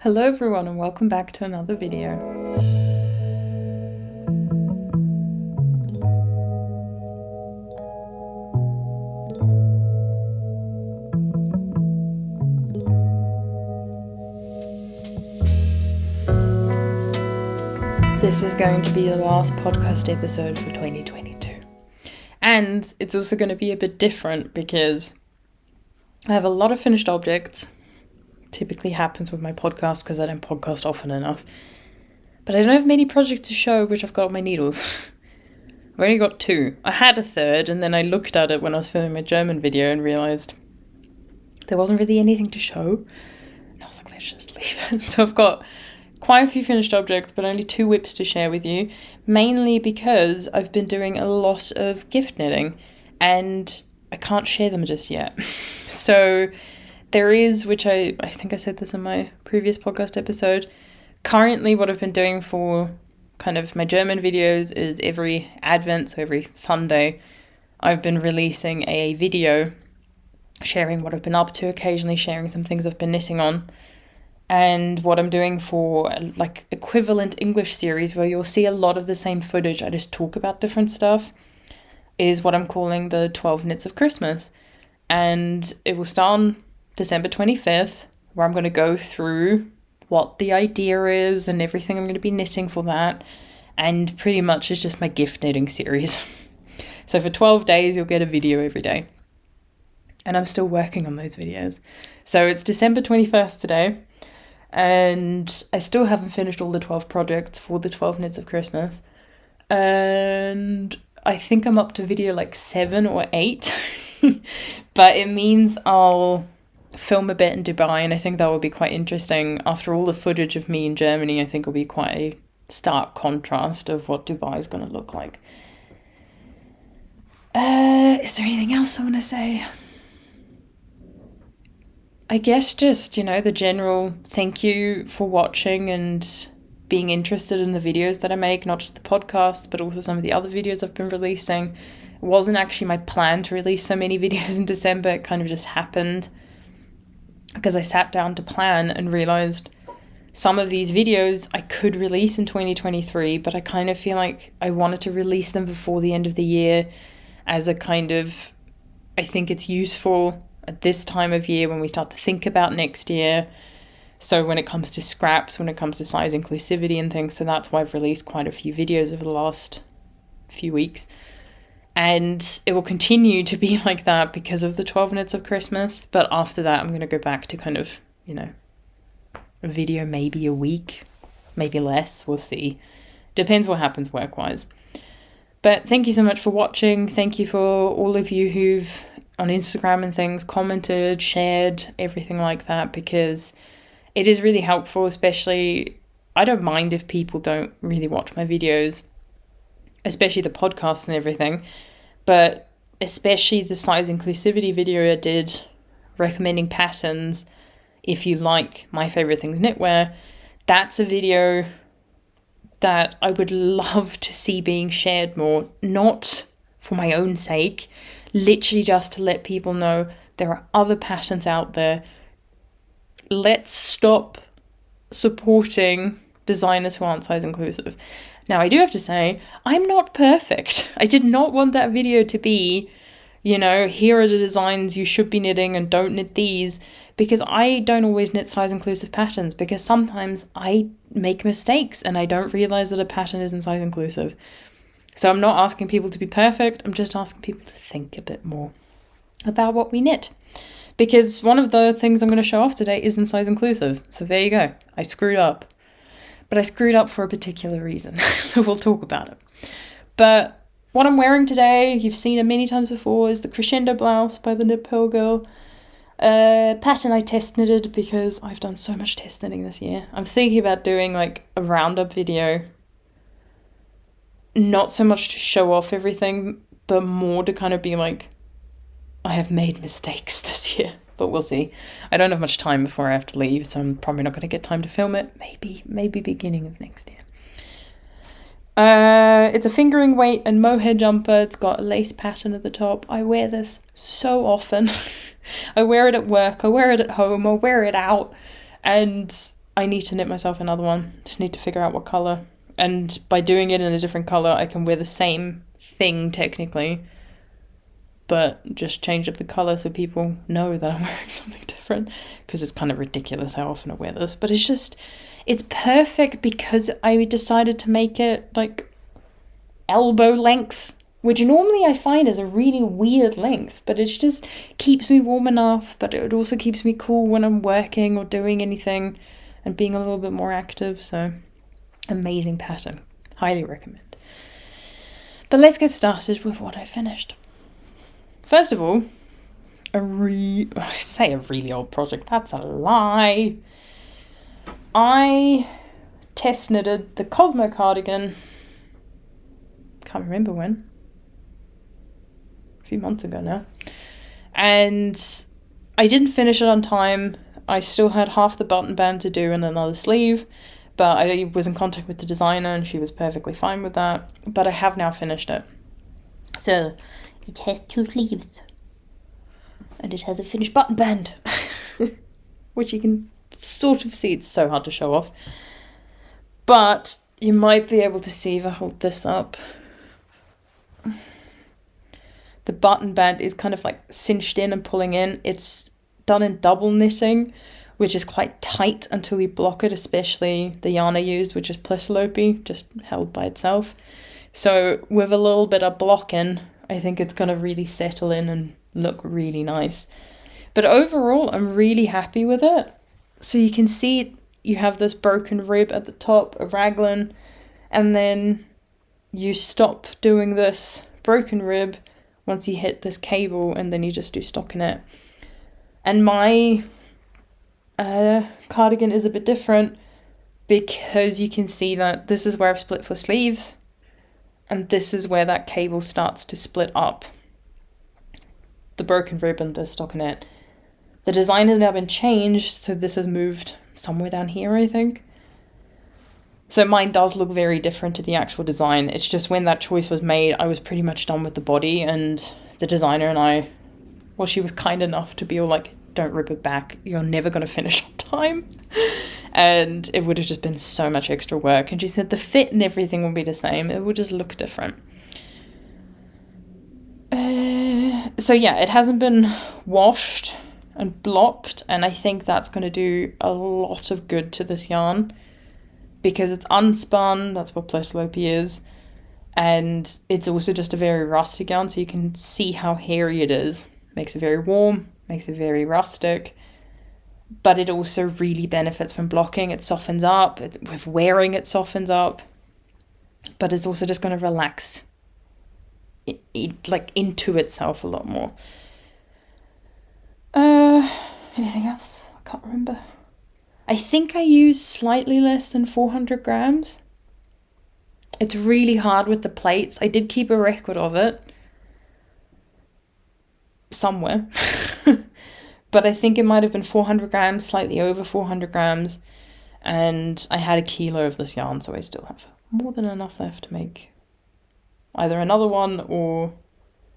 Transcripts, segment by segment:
Hello everyone and welcome back to another video. This is going to be the last podcast episode for 2022. And it's also going to be a bit different because I have a lot of finished objects. Typically happens with my podcast because I don't podcast often enough. But I don't have many projects to show which I've got on my needles. I've only got 2. I had a third and then I looked at it when I was filming my German video and realised there wasn't really anything to show. And I was like, let's just leave it. So I've got quite a few finished objects, but only 2 whips to share with you, mainly because I've been doing a lot of gift knitting and I can't share them just yet. So there is, which I think I said this in my previous podcast episode, currently what I've been doing for kind of my German videos is every Advent, so every Sunday, I've been releasing a video sharing what I've been up to, occasionally sharing some things I've been knitting on. And what I'm doing for like equivalent English series where you'll see a lot of the same footage, I just talk about different stuff, is what I'm calling the 12 Knits of Christmas. And it will start on December 25th, where I'm going to go through what the idea is and everything I'm going to be knitting for that. And pretty much it's just my gift knitting series. So for 12 days, you'll get a video every day. And I'm still working on those videos. So it's December 21st today. And I still haven't finished all the 12 projects for the 12 Knits of Christmas. And I think I'm up to video like 7 or 8. But it means I'll film a bit in Dubai, and I think that will be quite interesting. After all the footage of me in Germany, I think will be quite a stark contrast of what Dubai is going to look like. Is there anything else I want to say? I guess just, the general thank you for watching and being interested in the videos that I make, not just the podcasts, but also some of the other videos I've been releasing. It wasn't actually my plan to release so many videos in December. It kind of just happened because I sat down to plan and realized some of these videos I could release in 2023, but I kind of feel like I wanted to release them before the end of the year as a kind of, I think it's useful at this time of year when we start to think about next year. So when it comes to scraps, when it comes to size inclusivity and things, so that's why I've released quite a few videos over the last few weeks. And it will continue to be like that because of the 12 Knits of Christmas. But after that, I'm going to go back to kind of, a video maybe a week, maybe less, we'll see. Depends what happens work-wise. But thank you so much for watching. Thank you for all of you who've on Instagram and things, commented, shared, everything like that, because it is really helpful, especially, I don't mind if people don't really watch my videos, especially the podcasts and everything, but especially the size inclusivity video I did recommending patterns if you like my favorite things knitwear. That's a video that I would love to see being shared more, not for my own sake, literally just to let people know there are other patterns out there. Let's stop supporting designers who aren't size inclusive. Now, I do have to say, I'm not perfect. I did not want that video to be, here are the designs you should be knitting and don't knit these, because I don't always knit size inclusive patterns, because sometimes I make mistakes and I don't realize that a pattern isn't size inclusive. So I'm not asking people to be perfect, I'm just asking people to think a bit more about what we knit. Because one of the things I'm going to show off today isn't size inclusive. So there you go. I screwed up. But I screwed up for a particular reason. So we'll talk about it. But what I'm wearing today, you've seen it many times before, is the Crescendo blouse by the Knit Pearl Girl. Pattern I test knitted because I've done so much test knitting this year. I'm thinking about doing like a roundup video. Not so much to show off everything, but more to kind of be like, I have made mistakes this year, but we'll see. I don't have much time before I have to leave, so I'm probably not going to get time to film it. Maybe beginning of next year. It's a fingering weight and mohair jumper. It's got a lace pattern at the top. I wear this so often. I wear it at work, I wear it at home, I wear it out, and I need to knit myself another one. Just need to figure out what colour. And by doing it in a different colour, I can wear the same thing technically, but just change up the colour so people know that I'm wearing something different, because it's kind of ridiculous how often I wear this. But it's perfect because I decided to make it like elbow length, which normally I find is a really weird length, but it just keeps me warm enough, but it also keeps me cool when I'm working or doing anything and being a little bit more active. So amazing pattern, highly recommend. But let's get started with what I finished. First of all, I say a really old project, that's a lie. I test knitted the Cosmo Cardigan, can't remember when, a few months ago now, and I didn't finish it on time. I still had half the button band to do and another sleeve, but I was in contact with the designer and she was perfectly fine with that. But I have now finished it. So it has 2 sleeves and it has a finished button band, which you can sort of see. It's so hard to show off, but you might be able to see if I hold this up. The button band is kind of like cinched in and pulling in. It's done in double knitting, which is quite tight until you block it, especially the yarn I used, which is Plötulopi, just held by itself. So with a little bit of blocking, I think it's going to really settle in and look really nice. But overall, I'm really happy with it. So you can see you have this broken rib at the top, a raglan, and then you stop doing this broken rib once you hit this cable, and then you just do stockinette. And my cardigan is a bit different because you can see that this is where I've split for sleeves, and this is where that cable starts to split up. The broken rib and the stockinette. The design has now been changed, so this has moved somewhere down here, I think. So mine does look very different to the actual design. It's just when that choice was made, I was pretty much done with the body, and the designer and I, well, she was kind enough to be all like, don't rip it back, you're never going to finish on time. And it would have just been so much extra work. And she said the fit and everything will be the same, it will just look different. So yeah, it hasn't been washed and blocked, and I think that's going to do a lot of good to this yarn because it's unspun. That's what Plötulopi is, and it's also just a very rustic yarn, so you can see how hairy it is. Makes it very warm, makes it very rustic, but it also really benefits from blocking. It softens up, with wearing it softens up, but it's also just going to relax it like into itself a lot more. Anything else? I can't remember. I think I used slightly less than 400 grams. It's really hard with the plates. I did keep a record of it somewhere. But I think it might have been 400 grams, slightly over 400 grams. And I had 1 kilo of this yarn, so I still have more than enough left to make either another one or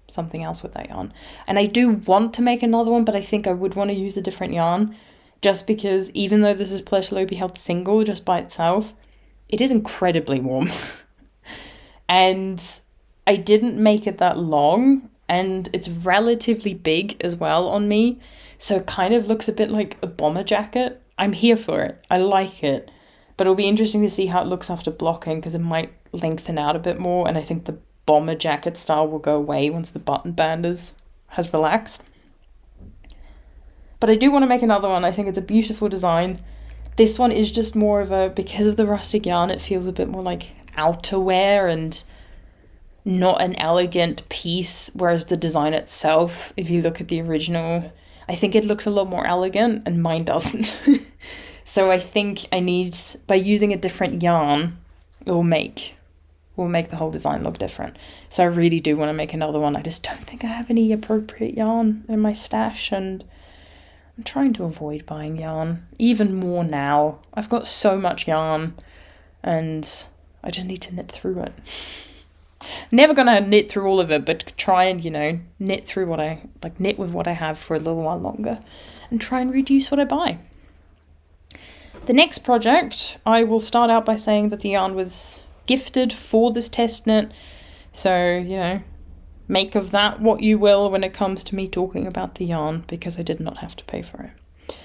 something else with that yarn. And I do want to make another one, but I think I would want to use a different yarn, just because even though this is Plötulopi held single just by itself, it is incredibly warm. And I didn't make it that long, and it's relatively big as well on me, so it kind of looks a bit like a bomber jacket. I'm here for it. I like it. But it'll be interesting to see how it looks after blocking, because it might lengthen out a bit more, and I think the bomber jacket style will go away once the button band has relaxed. But I do want to make another one. I think it's a beautiful design. This one is just more of a, because of the rustic yarn, it feels a bit more like outerwear and not an elegant piece, whereas the design itself, if you look at the original, I think it looks a lot more elegant, and mine doesn't. So I think I need, by using a different yarn, it will make the whole design look different. So I really do want to make another one. I just don't think I have any appropriate yarn in my stash, and I'm trying to avoid buying yarn even more now. I've got so much yarn and I just need to knit through it. Never gonna knit through all of it, but try and, knit through knit with what I have for a little while longer and try and reduce what I buy. The next project, I will start out by saying that the yarn was gifted for this test knit. So, you know, make of that what you will when it comes to me talking about the yarn, because I did not have to pay for it.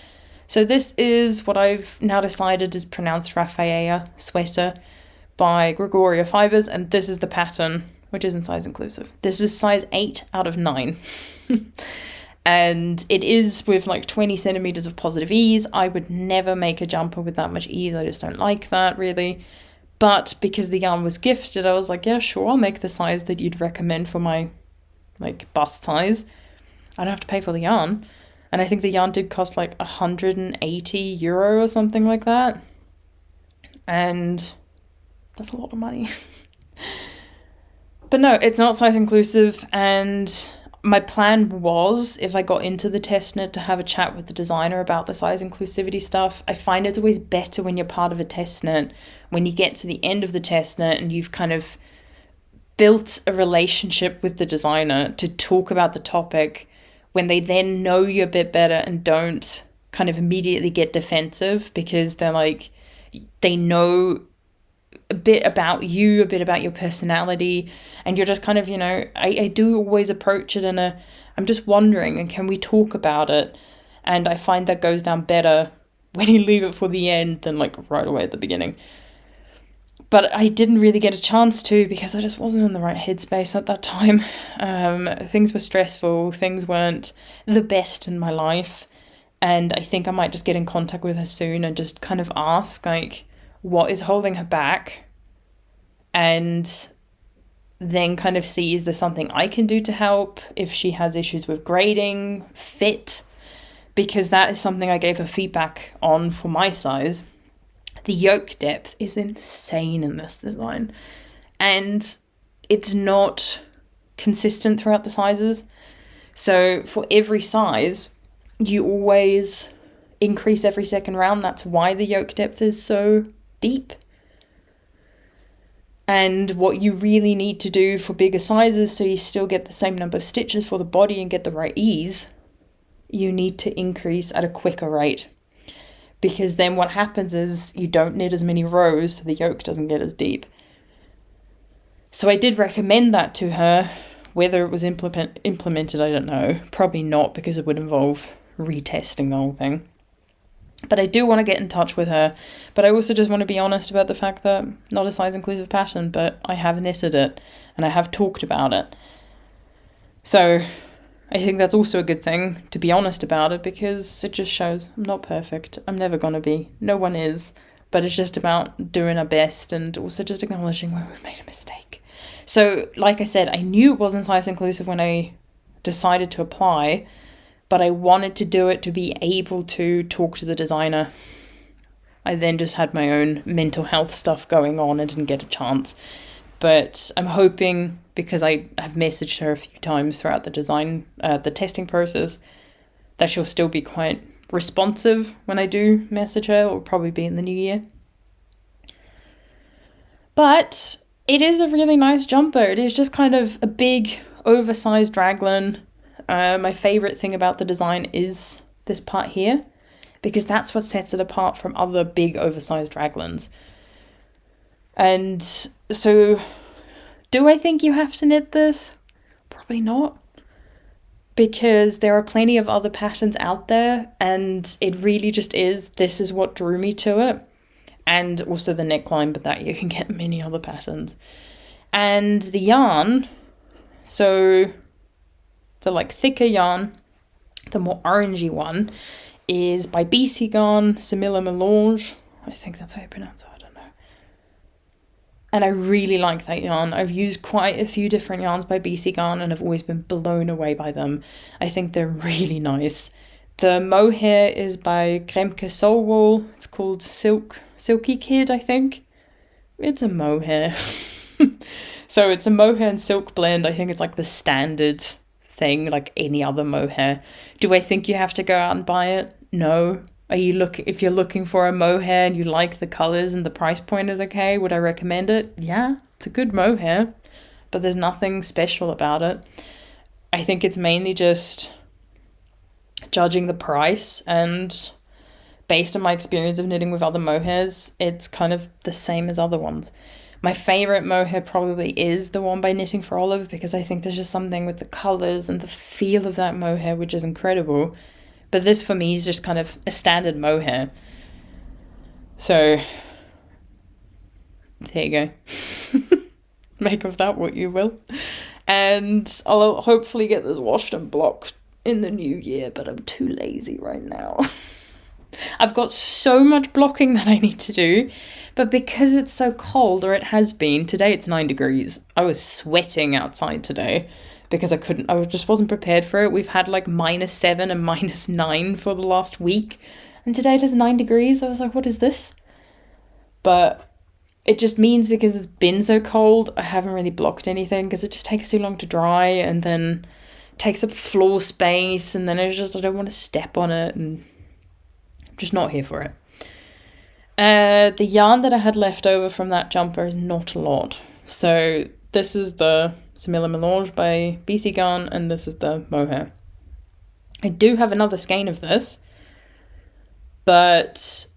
So this is what I've now decided is pronounced Raffaella Sweater by Gregoria Fibers, and this is the pattern, which isn't size inclusive. This is size 8 out of 9. And it is with like 20 centimeters of positive ease. I would never make a jumper with that much ease. I just don't like that, really. But because the yarn was gifted, I was like, yeah, sure, I'll make the size that you'd recommend for my like bust size. I don't have to pay for the yarn. And I think the yarn did cost like €180 or something like that. And that's a lot of money. But no, it's not size inclusive, and my plan was, if I got into the test knit, to have a chat with the designer about the size inclusivity stuff. I find it's always better when you're part of a test knit, when you get to the end of the test knit and you've kind of built a relationship with the designer to talk about the topic, when they then know you a bit better and don't kind of immediately get defensive, because they're like, they know a bit about you, a bit about your personality, and you're just kind of, you know, I do always approach it in a, I'm just wondering, and can we talk about it? And I find that goes down better when you leave it for the end than like right away at the beginning. But I didn't really get a chance to, because I just wasn't in the right headspace at that time. Things were stressful, things weren't the best in my life, and I think I might just get in contact with her soon and just kind of ask, like, what is holding her back, and then kind of see, is there something I can do to help if she has issues with grading, fit, because that is something I gave her feedback on for my size. The yoke depth is insane in this design, and it's not consistent throughout the sizes. So for every size, you always increase every second round. That's why the yoke depth is so deep. And what you really need to do for bigger sizes, so you still get the same number of stitches for the body and get the right ease, you need to increase at a quicker rate. Because then what happens is you don't knit as many rows, so the yoke doesn't get as deep. So I did recommend that to her. Whether it was implemented, I don't know. Probably not, because it would involve retesting the whole thing. But I do want to get in touch with her. But I also just want to be honest about the fact that not a size inclusive pattern, but I have knitted it and I have talked about it. So I think that's also a good thing, to be honest about it, because it just shows I'm not perfect. I'm never going to be. No one is. But it's just about doing our best and also just acknowledging when we've made a mistake. So, like I said, I knew it wasn't size inclusive when I decided to apply, but I wanted to do it to be able to talk to the designer. I then just had my own mental health stuff going on and didn't get a chance. But I'm hoping, because I have messaged her a few times throughout the testing process, that she'll still be quite responsive when I do message her. It will probably be in the new year. But it is a really nice jumper. It is just kind of a big, oversized raglan. My favourite thing about the design is this part here, because that's what sets it apart from other big, oversized raglans. And so, do I think you have to knit this? Probably not. Because there are plenty of other patterns out there, and it really just is, this is what drew me to it. And also the neckline, but that you can get many other patterns. And the yarn, so the like thicker yarn, the more orangey one, is by BC Garn, Semilla Melange. I think that's how you pronounce it, I don't know. And I really like that yarn. I've used quite a few different yarns by BC Garn and I've always been blown away by them. I think they're really nice. The Mohair is by Kremke Soul Wool. It's called Silky Kid, I think. It's a mohair. So it's a mohair and silk blend. I think it's like the standard thing, like any other mohair. Do I think you have to go out and buy it? No. If you're looking for a mohair and you like the colours and the price point is okay, would I recommend it? Yeah, it's a good mohair, but there's nothing special about it. I think it's mainly just judging the price and based on my experience of knitting with other mohairs, it's kind of the same as other ones. My favourite mohair probably is the one by Knitting for Olive, because I think there's just something with the colours and the feel of that mohair which is incredible. But this for me is just kind of a standard mohair. So there you go. Make of that what you will. And I'll hopefully get this washed and blocked in the new year, but I'm too lazy right now. I've got so much blocking that I need to do, but because it's so cold, or it has been, today it's 9 degrees. I was sweating outside today because I just wasn't prepared for it. We've had like -7 and -9 for the last week, and today it is 9 degrees. I was like, what is this? But it just means because it's been so cold, I haven't really blocked anything because it just takes too long to dry, and then takes up floor space, and then I don't want to step on it, and I'm just not here for it. The yarn that I had left over from that jumper is not a lot. So this is the Semilla Melange by BC Garn, and this is the Mohair. I do have another skein of this, but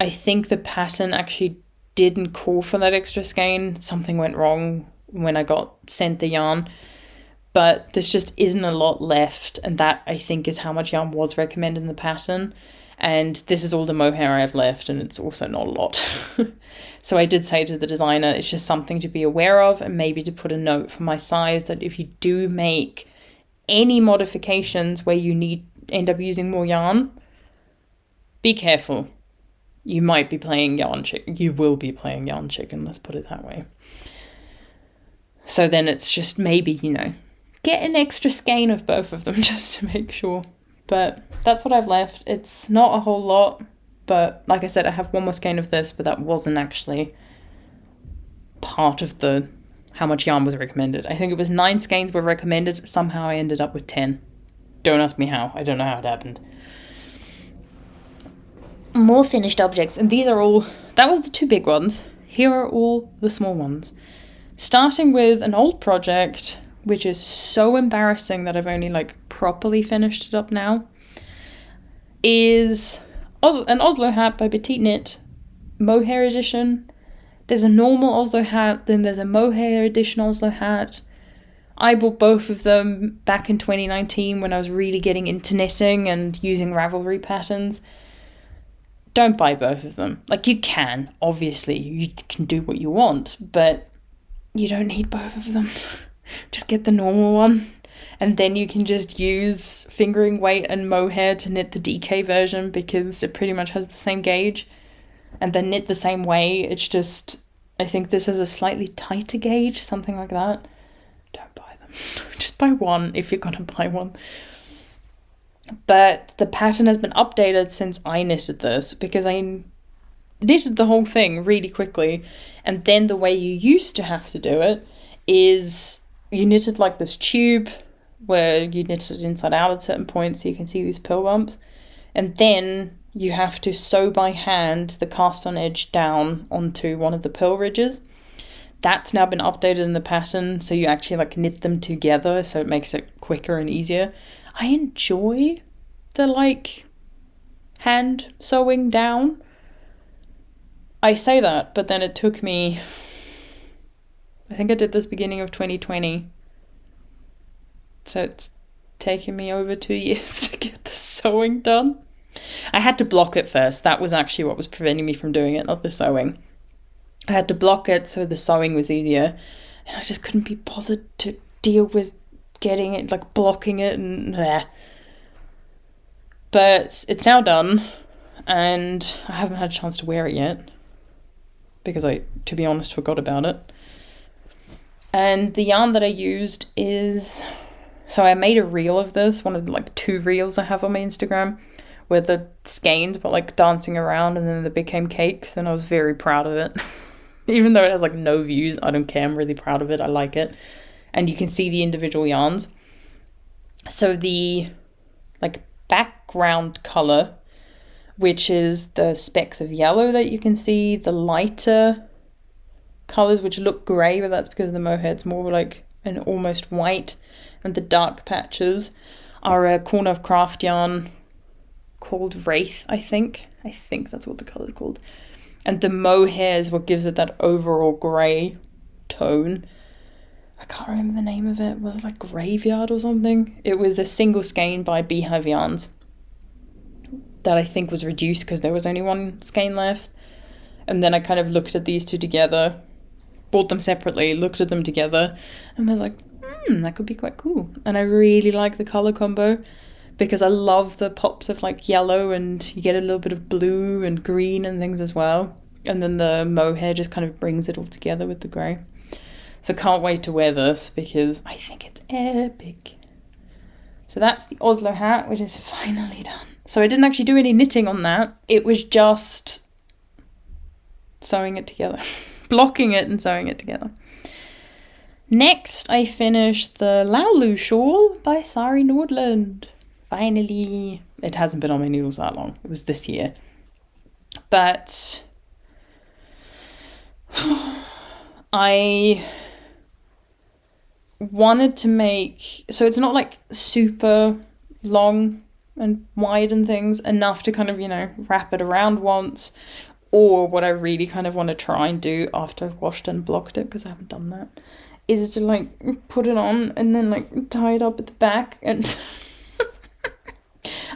I think the pattern actually didn't call for that extra skein. Something went wrong when I got sent the yarn, but there's just isn't a lot left, and that I think is how much yarn was recommended in the pattern. And this is all the mohair I have left, and it's also not a lot. So I did say to the designer, it's just something to be aware of, and maybe to put a note for my size that if you do make any modifications where you end up using more yarn, be careful. You might be playing yarn chicken. You will be playing yarn chicken, let's put it that way. So then it's just maybe, get an extra skein of both of them just to make sure. But that's what I've left. It's not a whole lot, but like I said, I have one more skein of this, but that wasn't actually part of how much yarn was recommended. I think it was 9 skeins were recommended. Somehow I ended up with 10. Don't ask me how. I don't know how it happened. More finished objects, and these are all, that was the 2 big ones. Here are all the small ones. Starting with an old project, which is so embarrassing that I've only properly finished it up now, is an Oslo hat by Petite Knit, Mohair edition. There's a normal Oslo hat, then there's a Mohair edition Oslo hat. I bought both of them back in 2019 when I was really getting into knitting and using Ravelry patterns. Don't buy both of them. You can, obviously, you can do what you want, but you don't need both of them. Just get the normal one, and then you can just use fingering weight and mohair to knit the DK version, because it pretty much has the same gauge, and then knit the same way. It's just, I think this is a slightly tighter gauge, something like that. Don't buy them. Just buy one if you're gonna buy one. But the pattern has been updated since I knitted this, because I knitted the whole thing really quickly, and then the way you used to have to do it is you knitted this tube where you knit it inside out at certain points so you can see these pill bumps, and then you have to sew by hand the cast on edge down onto one of the pill ridges. That's now been updated in the pattern, so you actually knit them together, so it makes it quicker and easier. I enjoy the hand sewing down. I say that, but then it took me, I think I did this beginning of 2020. So it's taken me over 2 years to get the sewing done. I had to block it first. That was actually what was preventing me from doing it, not the sewing. I had to block it so the sewing was easier. And I just couldn't be bothered to deal with getting it, blocking it and bleh. But it's now done, and I haven't had a chance to wear it yet, because I, to be honest, forgot about it. And the yarn that I used is, so I made a reel of this, one of the 2 reels I have on my Instagram, where the skeins were dancing around and then they became cakes, and I was very proud of it. Even though it has no views, I don't care, I'm really proud of it, I like it. And you can see the individual yarns. So the background colour, which is the specks of yellow that you can see, the lighter colours which look grey, but that's because the mohair, it's more an almost white, and the dark patches are a Corner of Craft yarn called Wraith, I think. I think that's what the colour's called. And the Mohair is what gives it that overall grey tone. I can't remember the name of it. Was it like Graveyard or something? It was a single skein by Beehive yarns that I think was reduced because there was only one skein left. And then I kind of looked at these two together, bought them separately, looked at them together, and I was like, that could be quite cool. And I really like the colour combo because I love the pops of like yellow, and you get a little bit of blue and green and things as well. And then the Mohair just kind of brings it all together with the grey. So can't wait to wear this because I think it's epic. So that's the Oslo hat, which is finally done. So I didn't actually do any knitting on that. It was just sewing it together. Blocking it and sewing it together. Next, I finished the Laulu Shawl by Sari Nordland. Finally. It hasn't been on my needles that long. It was this year. But I wanted to make... So it's not like super long and wide and things. Enough to kind of, you know, wrap it around once. Or what I really kind of want to try and do after I've washed and blocked it, because I haven't done that, is to like put it on and then like tie it up at the back. And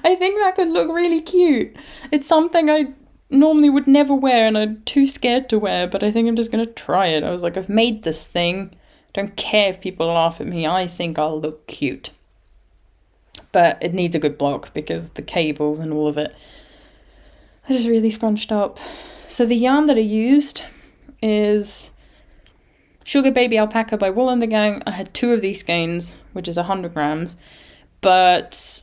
I think that could look really cute. It's something I normally would never wear and I'm too scared to wear, but I think I'm just going to try it. I was like, I've made this thing. Don't care if people laugh at me. I think I'll look cute. But it needs a good block because the cables and all of it are just really scrunched up. So the yarn that I used is Sugar Baby Alpaca by Wool and the Gang. I had 2 of these skeins, which is 100 grams, but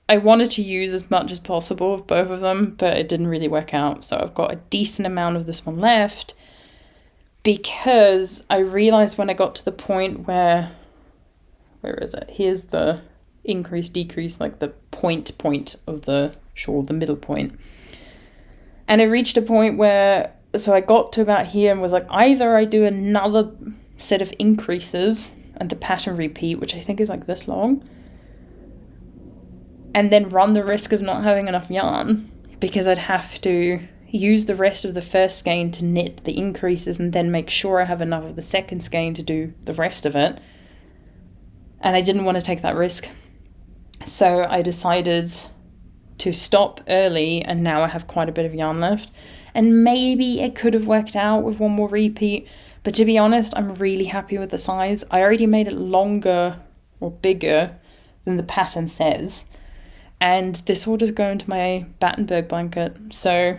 I wanted to use as much as possible of both of them, but it didn't really work out. So I've got a decent amount of this one left because I realized when I got to the point where is it? Here's the increase, decrease, like the point of the shawl, the middle point. And I reached a point where, so I got to about here and was like, either I do another set of increases and the pattern repeat, which I think is like this long, and then run the risk of not having enough yarn because I'd have to use the rest of the first skein to knit the increases and then make sure I have enough of the second skein to do the rest of it. And I didn't want to take that risk. So I decided to stop early, and now I have quite a bit of yarn left. And maybe it could have worked out with one more repeat, but to be honest, I'm really happy with the size. I already made it longer or bigger than the pattern says, and this will just go into my Battenberg blanket, so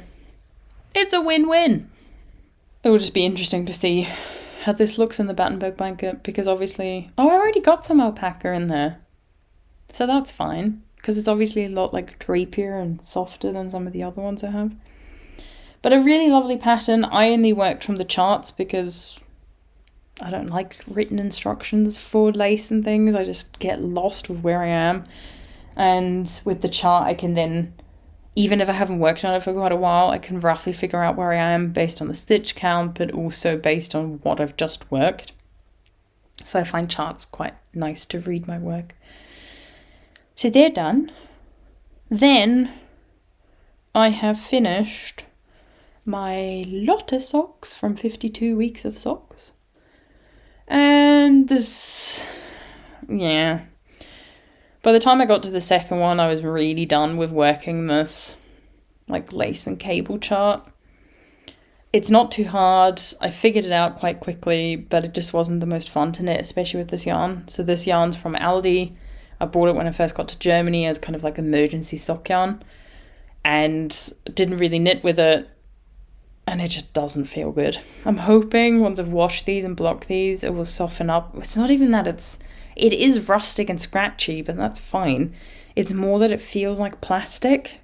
it's a win-win. It will just be interesting to see how this looks in the Battenberg blanket, because obviously, I already got some alpaca in there, so that's fine. Because it's obviously a lot like drapier and softer than some of the other ones I have. But a really lovely pattern. I only worked from the charts because I don't like written instructions for lace and things. I just get lost with where I am. And with the chart, I can then, even if I haven't worked on it for quite a while, I can roughly figure out where I am based on the stitch count, but also based on what I've just worked. So I find charts quite nice to read my work. So they're done. Then I have finished my Lotte socks from 52 Weeks of Socks. And this, yeah. By the time I got to the second one, I was really done with working this like lace and cable chart. It's not too hard. I figured it out quite quickly, but it just wasn't the most fun to knit, especially with this yarn. So this yarn's from Aldi. I bought it when I first got to Germany as kind of like emergency sock yarn, and didn't really knit with it, and it just doesn't feel good. I'm hoping once I've washed these and blocked these, it will soften up. It's not even that it is rustic and scratchy, but that's fine. It's more that it feels like plastic.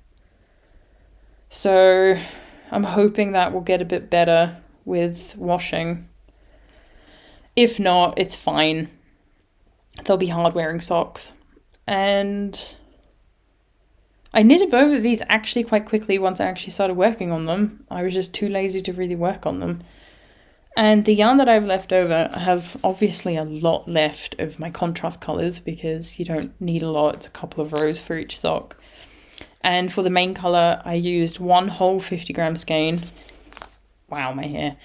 So I'm hoping that will get a bit better with washing. If not, it's fine. They'll be hard wearing socks. And I knitted both of these actually quite quickly once I actually started working on them. I was just too lazy to really work on them. And the yarn that I've left over, I have obviously a lot left of my contrast colours because you don't need a lot. It's a couple of rows for each sock. And for the main colour, I used one whole 50 gram skein. Wow, my hair.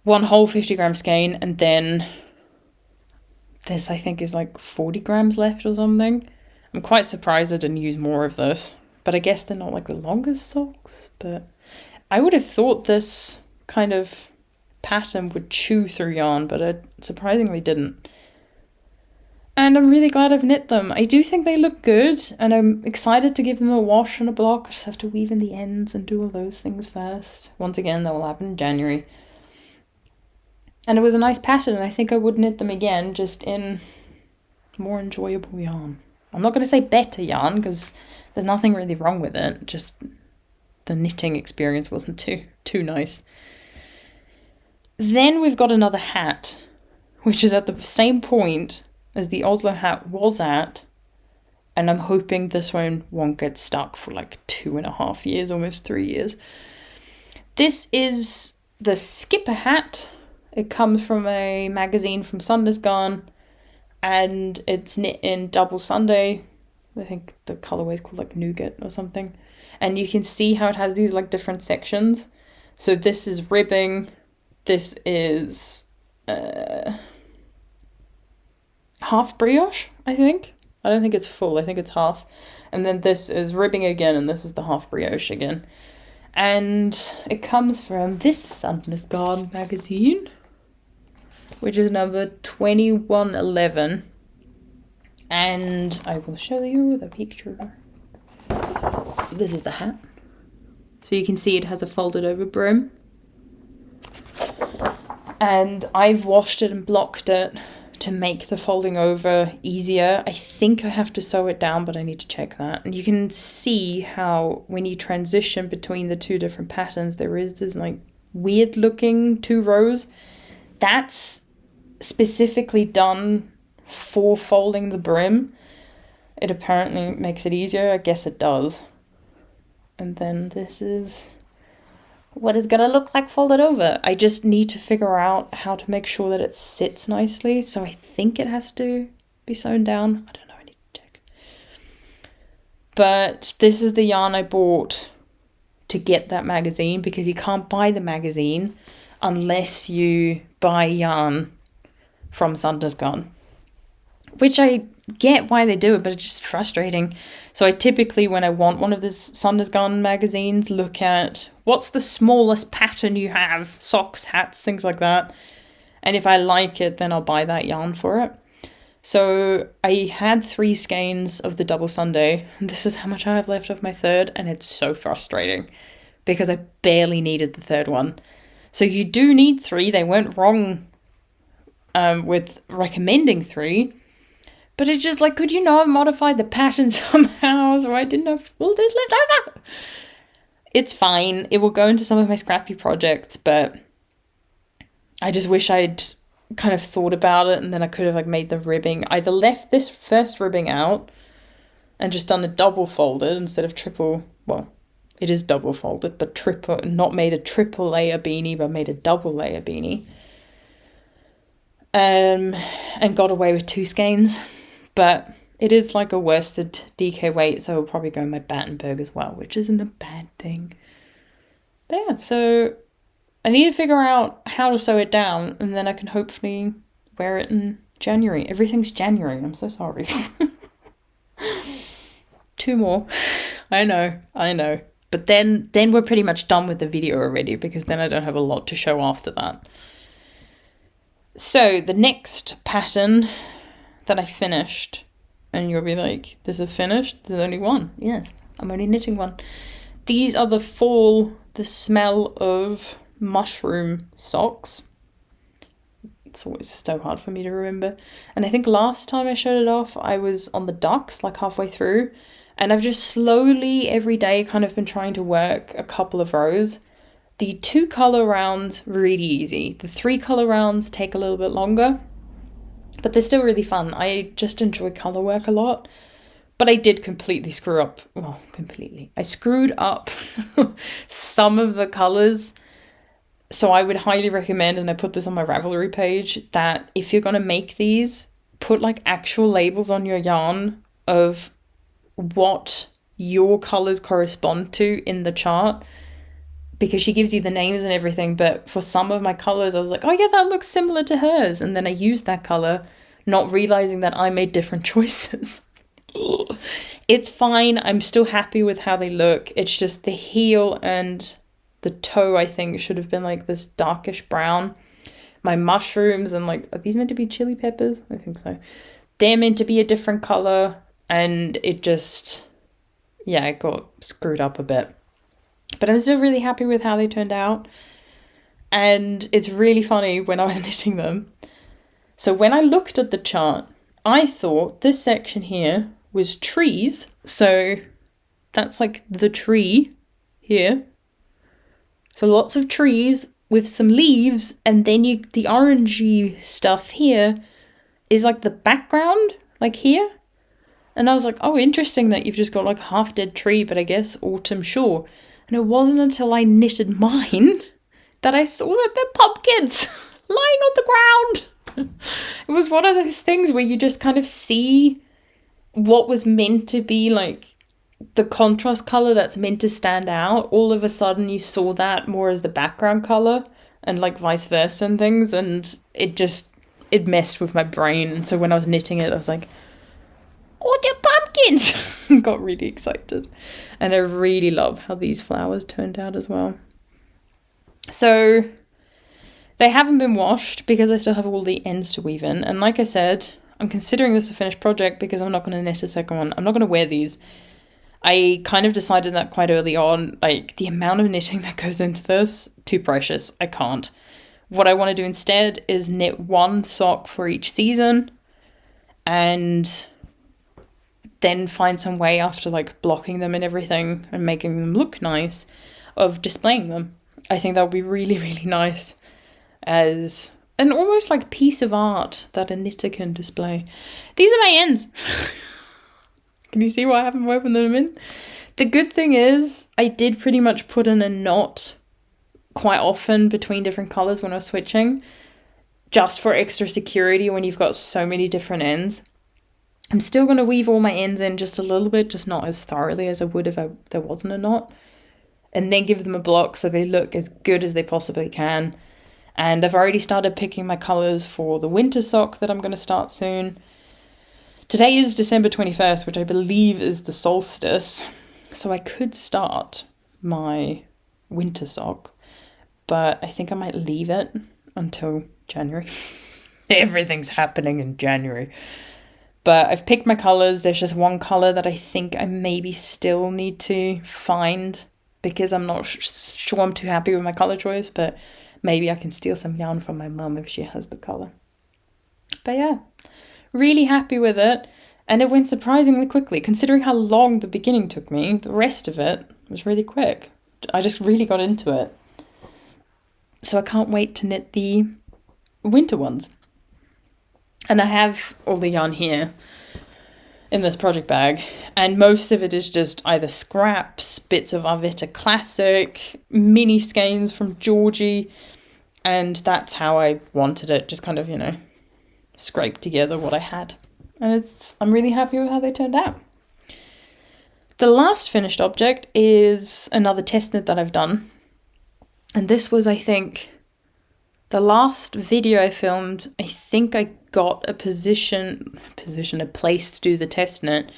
One whole 50 gram skein, and then this I think is like 40 grams left or something. I'm quite surprised I didn't use more of this, but I guess they're not like the longest socks, but I would have thought this kind of pattern would chew through yarn, but it surprisingly didn't. And I'm really glad I've knit them. I do think they look good, and I'm excited to give them a wash and a block. I just have to weave in the ends and do all those things first. Once again, that will happen in January. And it was a nice pattern, and I think I would knit them again, just in more enjoyable yarn. I'm not going to say better yarn, because there's nothing really wrong with it. Just the knitting experience wasn't too nice. Then we've got another hat, which is at the same point as the Oslo hat was at, and I'm hoping this one won't get stuck for like 2.5 years, almost 3 years. This is the Skipper hat. It comes from a magazine from Sandnes Garn, and it's knit in double Sunday. I think the colorway is called like Nougat or something. And you can see how it has these like different sections. So this is ribbing. This is half brioche, I think. I don't think it's full. I think it's half. And then this is ribbing again, and this is the half brioche again. And it comes from this Sandnes Garn magazine, which is number 2111. And I will show you the picture. This is the hat. So you can see it has a folded over brim. And I've washed it and blocked it to make the folding over easier. I think I have to sew it down, but I need to check that. And you can see how when you transition between the two different patterns, there is this like weird looking 2 rows. That's specifically done for folding the brim. It apparently makes it easier. I guess it does. And then this is what it's gonna look like folded over. I just need to figure out how to make sure that it sits nicely. So I think it has to be sewn down. I don't know, I need to check. But this is the yarn I bought to get that magazine, because you can't buy the magazine unless you buy yarn from Sandnes Garn. Which I get why they do it, but it's just frustrating. So I typically, when I want one of the Sandnes Garn magazines, look at what's the smallest pattern you have, socks, hats, things like that. And if I like it, then I'll buy that yarn for it. So I had 3 skeins of the double Sunday, and this is how much I have left of my third, and it's so frustrating because I barely needed the third one. So you do need 3. They weren't wrong with recommending 3. But it's just like, could you not have modified the pattern somehow so I didn't have all this left over? It's fine. It will go into some of my scrappy projects, but I just wish I'd kind of thought about it, and then I could have like made the ribbing. Either left this first ribbing out and just done a double folded instead of triple. Well, it is double folded, but triple, not made a triple layer beanie, but made a double layer beanie. And got away with 2 skeins. But it is like a worsted DK weight, so it'll probably go in my Battenberg as well, which isn't a bad thing. But yeah, so I need to figure out how to sew it down, and then I can hopefully wear it in January. Everything's January, I'm so sorry. 2 more. I know. But then we're pretty much done with the video already, because then I don't have a lot to show after that. So the next pattern that I finished, and you'll be like, this is finished? There's only one. Yes, I'm only knitting one. These are the fall, the smell of mushroom socks. It's always so hard for me to remember. And I think last time I showed it off, I was on the ducks, like halfway through. And I've just slowly, every day, kind of been trying to work a couple of rows. The 2 colour rounds, really easy. The 3 colour rounds take a little bit longer, but they're still really fun. I just enjoy colour work a lot, but I did completely screw up. Well, completely. I screwed up some of the colours. So I would highly recommend, and I put this on my Ravelry page, that if you're going to make these, put like actual labels on your yarn of what your colours correspond to in the chart, because she gives you the names and everything, but for some of my colours I was like, oh yeah, that looks similar to hers, and then I used that colour, not realising that I made different choices. It's fine, I'm still happy with how they look. It's just the heel and the toe, I think, should have been like this darkish brown. My mushrooms and like, are these meant to be chili peppers? I think so. They're meant to be a different colour, and it just, yeah, it got screwed up a bit. But I'm still really happy with how they turned out. And it's really funny when I was knitting them. So when I looked at the chart, I thought this section here was trees. So that's like the tree here. So lots of trees with some leaves. And then the orangey stuff here is like the background, like here. And I was like, oh, interesting that you've just got like a half dead tree, but I guess autumn sure. And it wasn't until I knitted mine that I saw that they're pumpkins lying on the ground. It was one of those things where you just kind of see what was meant to be like the contrast colour that's meant to stand out. All of a sudden you saw that more as the background colour, and like vice versa and things. And it messed with my brain. And so when I was knitting it, I was like, oh, they're pumpkins! Got really excited. And I really love how these flowers turned out as well. So they haven't been washed because I still have all the ends to weave in. And like I said, I'm considering this a finished project because I'm not going to knit a second one. I'm not going to wear these. I kind of decided that quite early on. Like, the amount of knitting that goes into this, too precious. I can't. What I want to do instead is knit one sock for each season, and then find some way after like blocking them and everything and making them look nice of displaying them. I think that would be really, really nice as an almost like piece of art that a knitter can display. These are my ends. Can you see what I haven't woven them in? The good thing is I did pretty much put in a knot quite often between different colours when I was switching, just for extra security when you've got so many different ends. I'm still going to weave all my ends in just a little bit, just not as thoroughly as I would if there wasn't a knot. And then give them a block so they look as good as they possibly can. And I've already started picking my colours for the winter sock that I'm going to start soon. Today is December 21st, which I believe is the solstice. So I could start my winter sock, but I think I might leave it until January. Everything's happening in January. But I've picked my colours. There's just one colour that I think I maybe still need to find because I'm not sure I'm too happy with my colour choice, but maybe I can steal some yarn from my mum if she has the colour. But yeah, really happy with it. And it went surprisingly quickly. Considering how long the beginning took me, the rest of it was really quick. I just really got into it. So I can't wait to knit the winter ones. And I have all the yarn here in this project bag, and most of it is just either scraps, bits of Arvita Classic, mini skeins from Georgie, and that's how I wanted it, just kind of, you know, scrape together what I had. And I'm really happy with how they turned out. The last finished object is another test knit that I've done, and this was, I think, the last video I filmed. I think I got a place to do the test knit.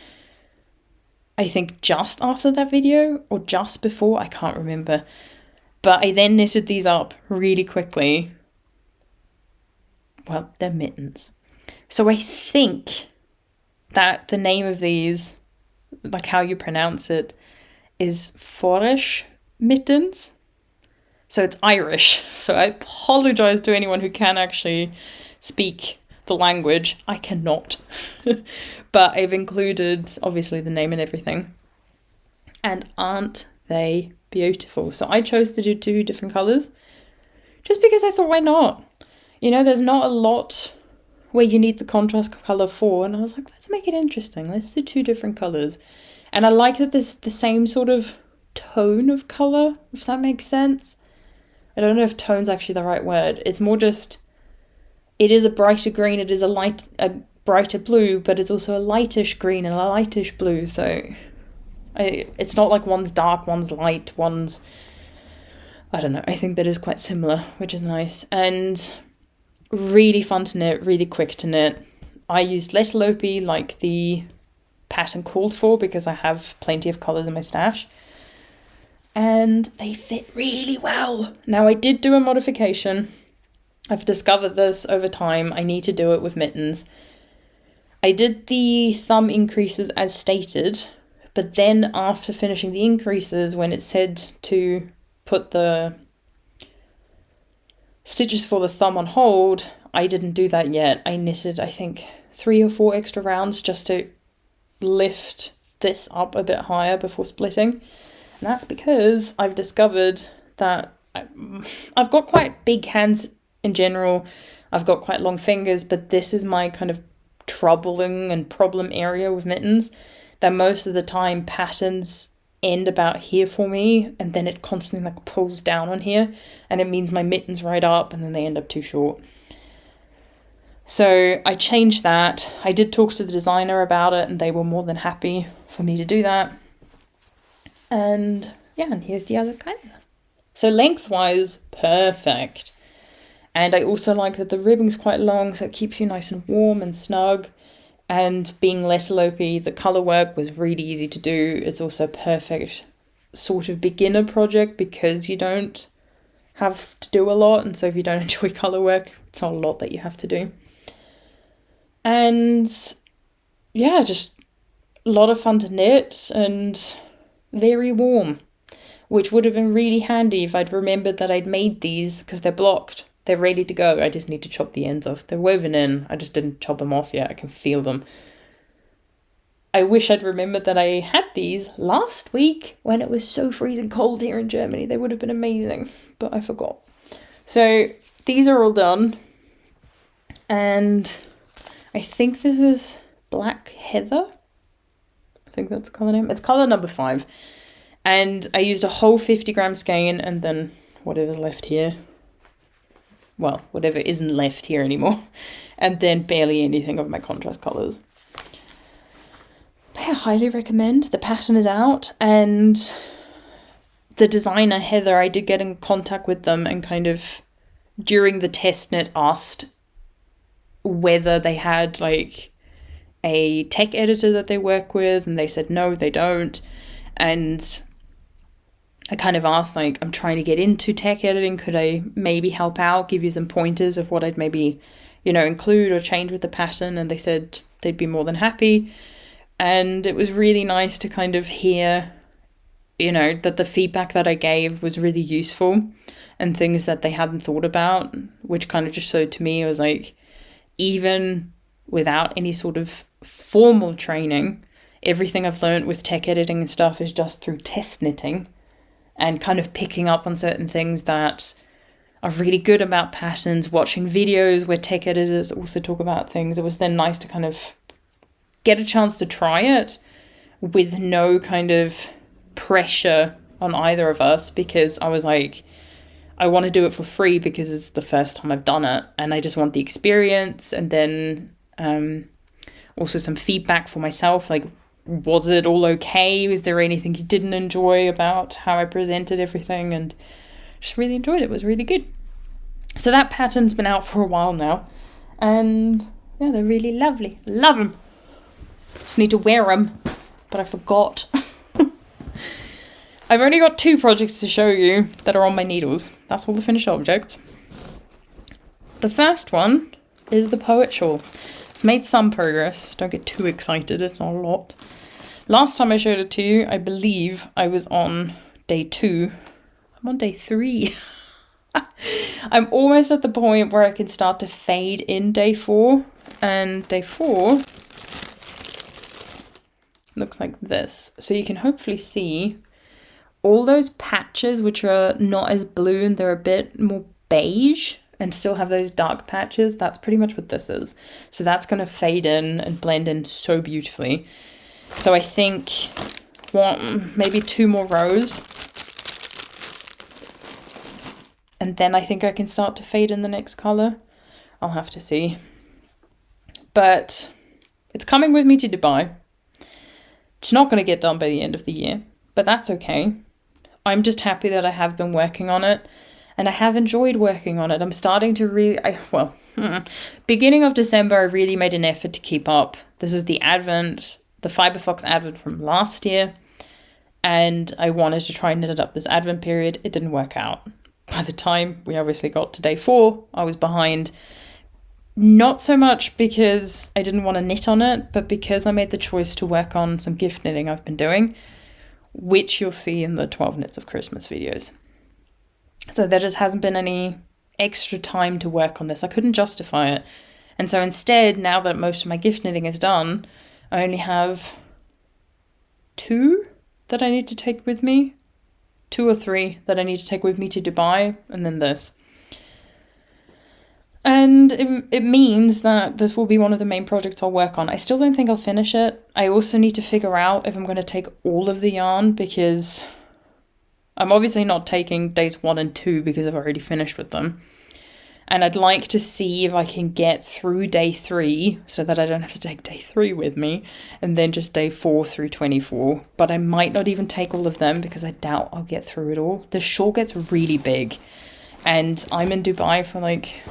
I think just after that video or just before, I can't remember. But I then knitted these up really quickly. Well, they're mittens. So I think that the name of these, like how you pronounce it, is Foraois Mittens. So it's Irish. So I apologise to anyone who can actually speak the language. I cannot. But I've included, obviously, the name and everything. And aren't they beautiful? So I chose to do 2 different colours. Just because I thought, why not? You know, there's not a lot where you need the contrast colour for. And I was like, let's make it interesting. Let's do 2 different colours. And I like that there's the same sort of tone of colour, if that makes sense. I don't know if tone's actually the right word. It's more just, it is a brighter green, it is a brighter blue, but it's also a lightish green and a lightish blue. So It's not like one's dark, one's light, one's, I don't know, I think that is quite similar, which is nice. And really fun to knit, really quick to knit. I used Plötulopi like the pattern called for because I have plenty of colours in my stash. And they fit really well. Now I did do a modification. I've discovered this over time. I need to do it with mittens. I did the thumb increases as stated, but then after finishing the increases, when it said to put the stitches for the thumb on hold, I didn't do that yet. I knitted, I think, 3 or 4 extra rounds just to lift this up a bit higher before splitting. And that's because I've discovered that I've got quite big hands in general. I've got quite long fingers, but this is my kind of troubling and problem area with mittens, that most of the time patterns end about here for me, and then it constantly like pulls down on here, and it means my mittens right up and then they end up too short. So I changed that. I did talk to the designer about it and they were more than happy for me to do that. And yeah, and here's the other colour. So lengthwise, perfect. And I also like that the ribbing's quite long, so it keeps you nice and warm and snug. And being Plötulopi, the colour work was really easy to do. It's also a perfect sort of beginner project because you don't have to do a lot. And so if you don't enjoy colour work, it's not a lot that you have to do. And yeah, just a lot of fun to knit and very warm, which would have been really handy if I'd remembered that I'd made these because they're blocked. They're ready to go. I just need to chop the ends off. They're woven in. I just didn't chop them off yet. I can feel them. I wish I'd remembered that I had these last week when it was so freezing cold here in Germany. They would have been amazing, but I forgot. So these are all done. And I think this is Black Heather. I think that's the colour name. It's colour number 5. And I used a whole 50 gram skein and then whatever's left here. Well, whatever isn't left here anymore. And then barely anything of my contrast colours. I highly recommend. The pattern is out, and the designer, Heather, I did get in contact with them and kind of, during the test knit, asked whether they had like a tech editor that they work with, and they said no, they don't. And I kind of asked, like, I'm trying to get into tech editing. Could I maybe help out, give you some pointers of what I'd maybe, include or change with the pattern? And they said they'd be more than happy. And it was really nice to kind of hear, that the feedback that I gave was really useful and things that they hadn't thought about, which kind of just showed to me, it was like, even without any sort of formal training, everything I've learned with tech editing and stuff is just through test knitting. And kind of picking up on certain things that are really good about patterns, watching videos where tech editors also talk about things. It was then nice to kind of get a chance to try it with no kind of pressure on either of us, because I was like, I want to do it for free because it's the first time I've done it and I just want the experience, and then also some feedback for myself, like, was it all okay? Was there anything you didn't enjoy about how I presented everything? And just really enjoyed it. It was really good. So that pattern's been out for a while now. And yeah, they're really lovely. Love them. Just need to wear them. But I forgot. I've only got 2 projects to show you that are on my needles. That's all the finished objects. The first one is the Poet Shawl. I've made some progress. Don't get too excited. It's not a lot. Last time I showed it to you, I believe I was on day 2. I'm on day 3. I'm almost at the point where I can start to fade in day 4. And day 4 looks like this. So you can hopefully see all those patches which are not as blue and they're a bit more beige and still have those dark patches. That's pretty much what this is. So that's going to fade in and blend in so beautifully. So I think maybe 2 more rows. And then I think I can start to fade in the next colour. I'll have to see. But it's coming with me to Dubai. It's not going to get done by the end of the year, but that's okay. I'm just happy that I have been working on it, and I have enjoyed working on it. I'm starting to really, beginning of December, I really made an effort to keep up. This is the Advent, the Fiberfox Advent from last year, and I wanted to try and knit it up this Advent period. It didn't work out. By the time we obviously got to day 4, I was behind. Not so much because I didn't want to knit on it, but because I made the choice to work on some gift knitting I've been doing, which you'll see in the 12 Knits of Christmas videos. So there just hasn't been any extra time to work on this. I couldn't justify it. And so instead, now that most of my gift knitting is done, I only have 2 that I need to take with me. 2 or 3 that I need to take with me to Dubai, and then this. And it means that this will be one of the main projects I'll work on. I still don't think I'll finish it. I also need to figure out if I'm going to take all of the yarn, because I'm obviously not taking days 1 and 2 because I've already finished with them. And I'd like to see if I can get through day 3 so that I don't have to take day 3 with me, and then just day 4 through 24. But I might not even take all of them because I doubt I'll get through it all. The shawl gets really big, and I'm in Dubai for like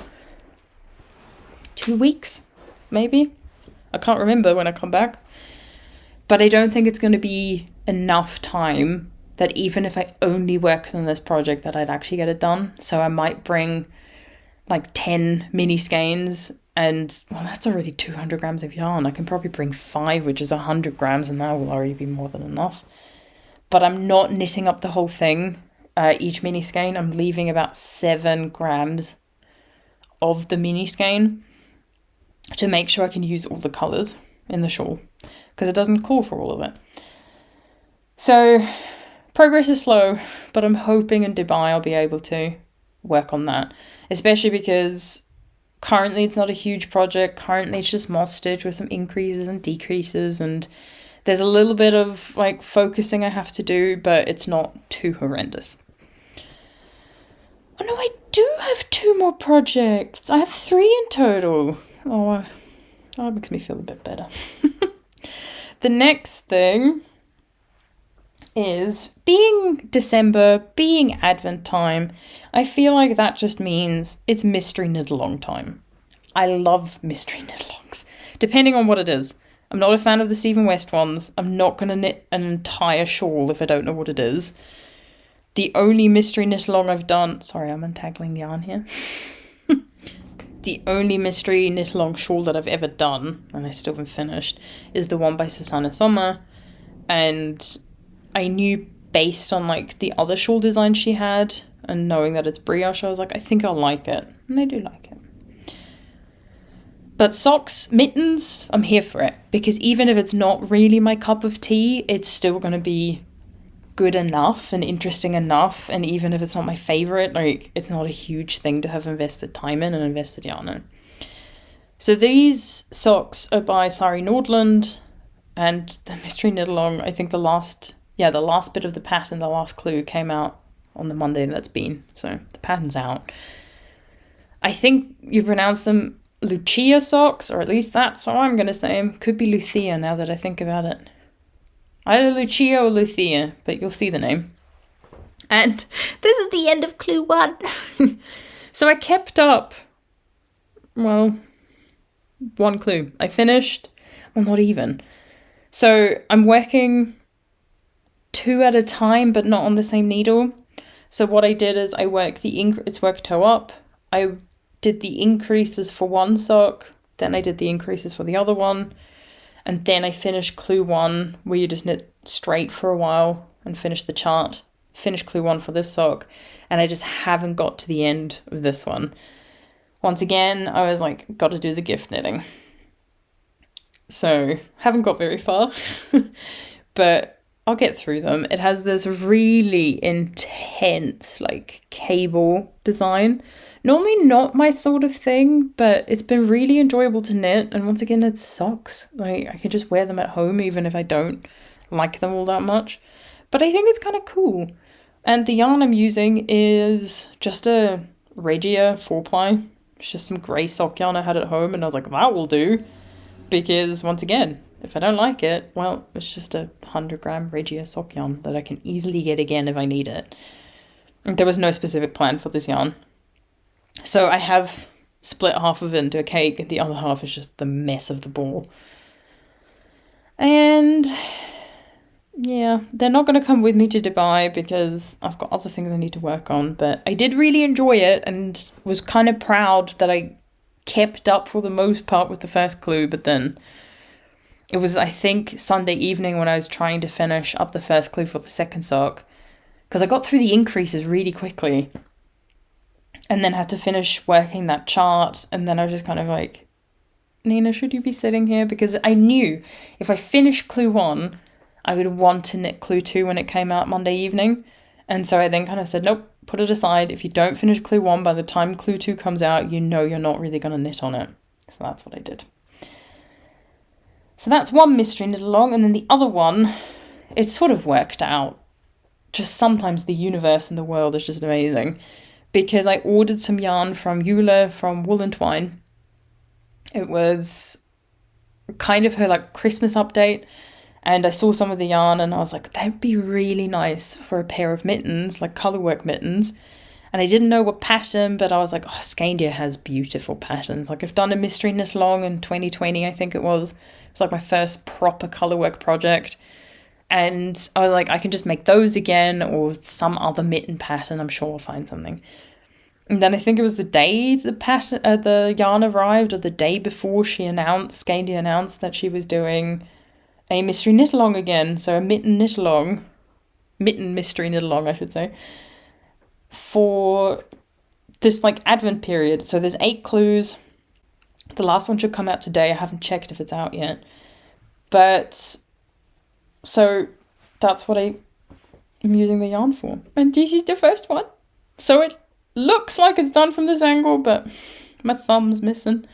2 weeks, maybe. I can't remember when I come back. But I don't think it's going to be enough time that even if I only worked on this project that I'd actually get it done. So I might bring like 10 mini skeins, and well, that's already 200 grams of yarn. I can probably bring 5, which is 100 grams, and that will already be more than enough. But I'm not knitting up the whole thing, each mini skein. I'm leaving about 7 grams of the mini skein to make sure I can use all the colours in the shawl, because it doesn't call for all of it. So progress is slow, but I'm hoping in Dubai I'll be able to work on that, especially because currently it's not a huge project. Currently it's just moss stitch with some increases and decreases, and there's a little bit of like focusing I have to do, but it's not too horrendous. Oh no, I do have 2 more projects. I have 3 in total. Oh, that makes me feel a bit better. The next thing is, being December, being Advent time, I feel like that just means it's mystery knit-along time. I love mystery knit-alongs, depending on what it is. I'm not a fan of the Stephen West ones. I'm not going to knit an entire shawl if I don't know what it is. The only mystery knit-along I've done... Sorry, I'm untangling the yarn here. The only mystery knit-along shawl that I've ever done, and I still haven't finished, is the one by Susanne Sommer. And I knew based on like the other shawl design she had, and knowing that it's brioche, I was like, I think I'll like it. And I do like it. But socks, mittens, I'm here for it. Because even if it's not really my cup of tea, it's still going to be good enough and interesting enough. And even if it's not my favourite, like, it's not a huge thing to have invested time in and invested yarn in. So these socks are by Sari Nordland, and the mystery knit along, I think the last bit of the pattern, the last clue, came out on the Monday that's been. So the pattern's out. I think you pronounce them Lucia socks, or at least that's how I'm going to say them. Could be Lucia now that I think about it. Either Lucia or Lucia, but you'll see the name. And this is the end of clue 1. So I kept up, well, 1 clue. I finished, well, not even. So I'm working 2 at a time, but not on the same needle. So what I did is I worked it's work toe up. I did the increases for one sock, then I did the increases for the other one, and then I finished clue 1, where you just knit straight for a while and finish the chart. Finish clue 1 for this sock, and I just haven't got to the end of this one. Once again, I was like, got to do the gift knitting. So, haven't got very far, but I'll get through them. It has this really intense, like, cable design. Normally not my sort of thing, but it's been really enjoyable to knit. And once again, it's socks. Like, I can just wear them at home, even if I don't like them all that much. But I think it's kind of cool. And the yarn I'm using is just a Regia 4-ply. It's just some grey sock yarn I had at home, and I was like, that will do. Because, once again, If I don't like it, well, it's just a 100 gram Regia sock yarn that I can easily get again if I need it. There was no specific plan for this yarn. So I have split half of it into a cake, and the other half is just the mess of the ball. And yeah, they're not going to come with me to Dubai because I've got other things I need to work on, but I did really enjoy it and was kind of proud that I kept up for the most part with the first clue, but then it was, I think, Sunday evening when I was trying to finish up the first clue for the second sock, because I got through the increases really quickly and then had to finish working that chart, and then I was just kind of like, Nina, should you be sitting here? Because I knew if I finished clue 1, I would want to knit clue 2 when it came out Monday evening. And so I then kind of said, nope, put it aside. If you don't finish clue 1 by the time clue 2 comes out, you know you're not really going to knit on it. So that's what I did. So that's one mystery knit along, and then the other one, it sort of worked out. Just sometimes the universe and the world is just amazing. Because I ordered some yarn from Eula from Woollentwine. It was kind of her like Christmas update. And I saw some of the yarn and I was like, that'd be really nice for a pair of mittens, like Colourwork mittens. And I didn't know what pattern, but I was like, oh, Scandia has beautiful patterns. Like I've done a mystery knit along in 2020, I think it was. It was like my first proper Colourwork project. And I was like, I can just make those again or some other mitten pattern. I'm sure I'll find something. And then I think it was the day the yarn arrived, or the day before Scandia announced that she was doing a mystery knit along again, so a mitten mystery knit along, I should say, for this like Advent period. So there's 8 clues. The last one should come out today. I haven't checked if it's out yet, but so that's what I'm using the yarn for. And this is the first one. So it looks like it's done from this angle, but my thumb's missing.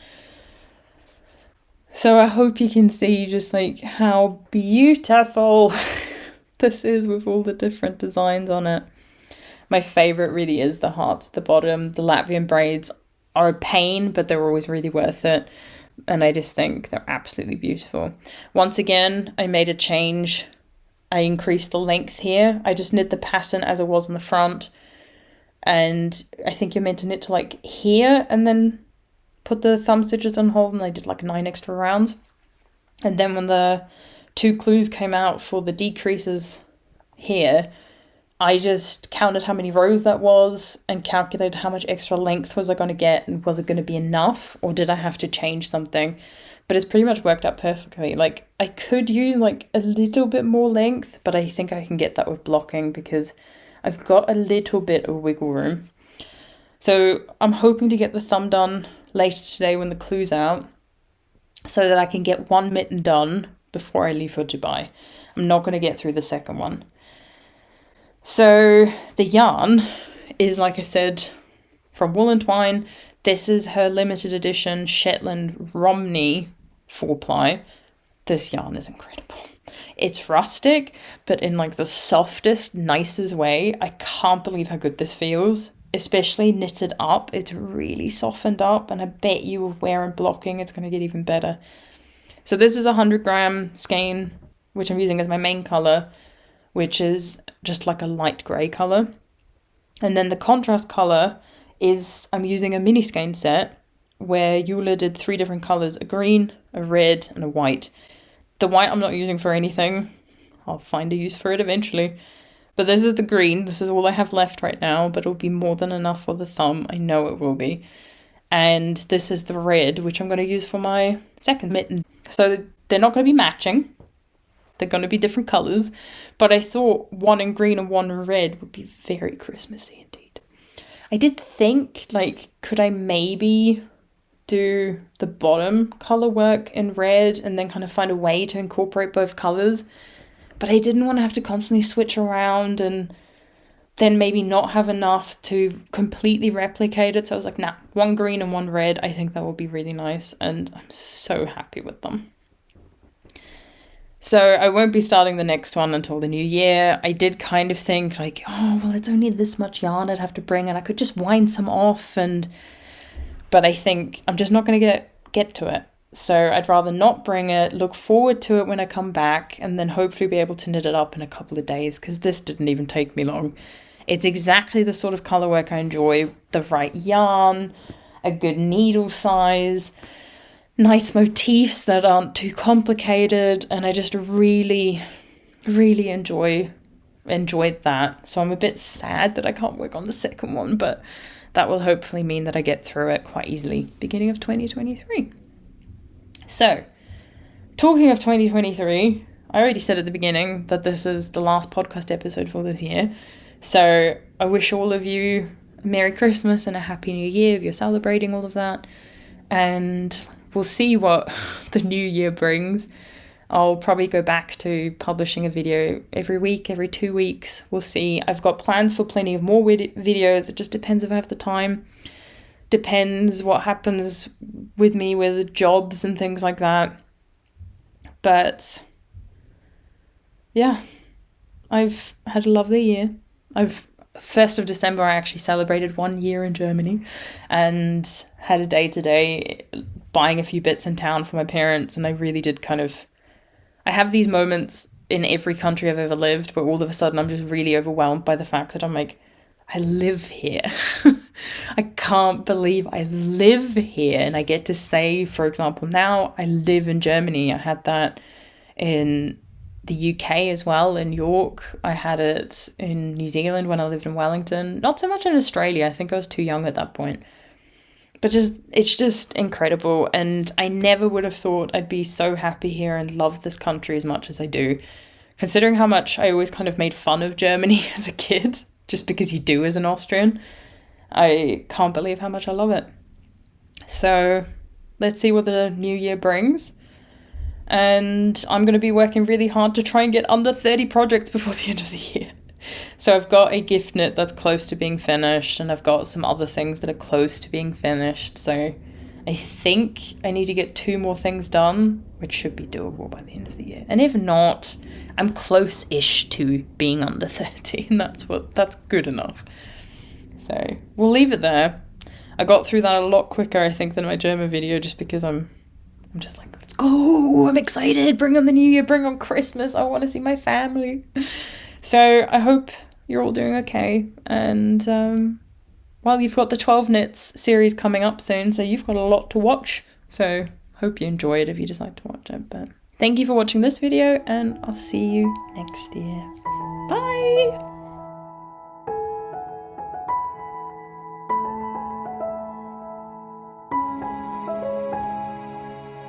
So I hope you can see just like how beautiful this is with all the different designs on it. My favourite really is the hearts at the bottom. The Latvian braids are a pain, but they're always really worth it. And I just think they're absolutely beautiful. Once again, I made a change. I increased the length here. I just knit the pattern as it was on the front. And I think you're meant to knit to like here and then put the thumb stitches on hold, and I did like 9 extra rounds. And then when the 2 clues came out for the decreases here, I just counted how many rows that was and calculated how much extra length was I going to get, and was it going to be enough, or did I have to change something? But it's pretty much worked out perfectly. Like I could use like a little bit more length, but I think I can get that with blocking because I've got a little bit of wiggle room. So I'm hoping to get the thumb done later today when the clue's out, so that I can get one mitten done before I leave for Dubai. I'm not going to get through the second one. So the yarn is, like I said, from Woollentwine. This is her limited edition Shetland Romney 4-ply. This yarn is incredible. It's rustic, but in like the softest, nicest way. I can't believe how good this feels. Especially knitted up, it's really softened up, and I bet you with wear and blocking it's going to get even better. So this is a 100 gram skein, which I'm using as my main colour, which is just like a light grey colour. And then the contrast colour is, I'm using a mini skein set where Eula did 3 different colours, a green, a red and a white. The white I'm not using for anything. I'll find a use for it eventually. But this is the green. This is all I have left right now, but it'll be more than enough for the thumb. I know it will be. And this is the red, which I'm going to use for my second mitten. So they're not going to be matching. They're going to be different colours. But I thought one in green and one in red would be very Christmassy indeed. I did think, like, could I maybe do the bottom colour work in red and then kind of find a way to incorporate both colours? But I didn't want to have to constantly switch around and then maybe not have enough to completely replicate it. So I was like, nah, one green and one red. I think that will be really nice. And I'm so happy with them. So I won't be starting the next one until the new year. I did kind of think like, oh, well, it's only this much yarn I'd have to bring and I could just wind some off. But I think I'm just not going to get to it. So I'd rather not bring it, look forward to it when I come back, and then hopefully be able to knit it up in a couple of days, because this didn't even take me long. It's exactly the sort of colour work I enjoy. The right yarn, a good needle size, nice motifs that aren't too complicated, and I just really, really enjoyed that. So I'm a bit sad that I can't work on the second one, but that will hopefully mean that I get through it quite easily beginning of 2023. So, talking of 2023, I already said at the beginning that this is the last podcast episode for this year. So I wish all of you a Merry Christmas and a Happy New Year if you're celebrating all of that. And we'll see what the new year brings. I'll probably go back to publishing a video every week, every 2 weeks. We'll see. I've got plans for plenty of more videos. It just depends if I have the time. Depends what happens with me with jobs and things like that. But yeah, I've had a lovely year. 1st of December, I actually celebrated 1 year in Germany and had a day today buying a few bits in town for my parents. And I really did I have these moments in every country I've ever lived where all of a sudden I'm just really overwhelmed by the fact that I'm like, I live here. I can't believe I live here. And I get to say, for example, now I live in Germany. I had that in the UK as well, in York. I had it in New Zealand when I lived in Wellington. Not so much in Australia. I think I was too young at that point. But it's just incredible. And I never would have thought I'd be so happy here and love this country as much as I do. Considering how much I always kind of made fun of Germany as a kid, just because you do as an Austrian. I can't believe how much I love it. So let's see what the new year brings. And I'm going to be working really hard to try and get under 30 projects before the end of the year. So I've got a gift knit that's close to being finished, and I've got some other things that are close to being finished. So I think I need to get 2 more things done, which should be doable by the end of the year. And if not, I'm close-ish to being under 30, and that's good enough. So we'll leave it there. I got through that a lot quicker, I think, than my German video, just because I'm just like, let's go, I'm excited, bring on the new year, bring on Christmas, I want to see my family. So I hope you're all doing okay, and well, you've got the 12 Knits series coming up soon, so you've got a lot to watch, so hope you enjoy it if you decide to watch it. But thank you for watching this video, and I'll see you next year.